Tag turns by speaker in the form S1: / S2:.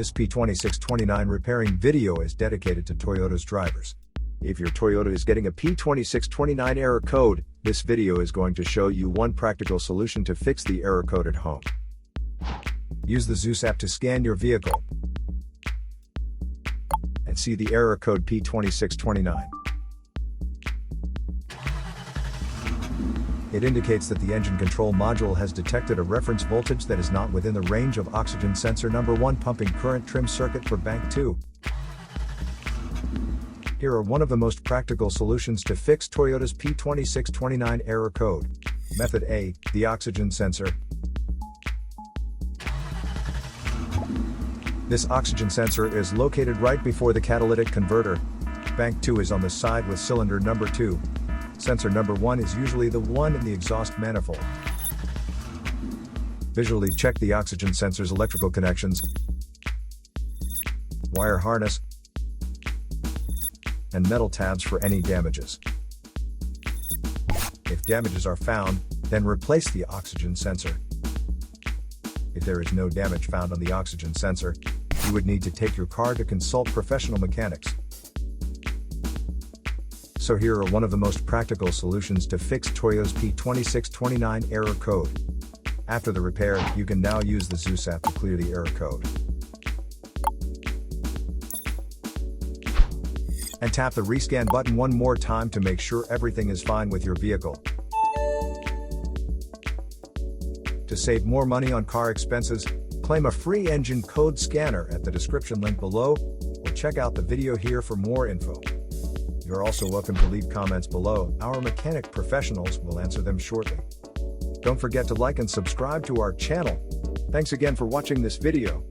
S1: This P2629 repairing video is dedicated to Toyota's drivers. If your Toyota is getting a P2629 error code, this video is going to show you one practical solution to fix the error code at home. Use the Zeus app to scan your vehicle and see the error code P2629. It indicates that the engine control module has detected a reference voltage that is not within the range of oxygen sensor number 1 pumping current trim circuit for bank 2. Here are one of the most practical solutions to fix Toyota's P2629 error code. Method A, the oxygen sensor. This oxygen sensor is located right before the catalytic converter. Bank 2 is on the side with cylinder number 2. Sensor number 1 is usually the one in the exhaust manifold. Visually check the oxygen sensor's electrical connections, wire harness, and metal tabs for any damages. If damages are found, then replace the oxygen sensor. If there is no damage found on the oxygen sensor, you would need to take your car to consult professional mechanics. So here are one of the most practical solutions to fix Toyota's P2629 error code. After the repair, you can now use the Zeus app to clear the error code. And tap the rescan button one more time to make sure everything is fine with your vehicle. To save more money on car expenses, claim a free engine code scanner at the description link below, or check out the video here for more info. You're also welcome to leave comments below. Our mechanic professionals will answer them shortly. Don't forget to like and subscribe to our channel. Thanks again for watching this video.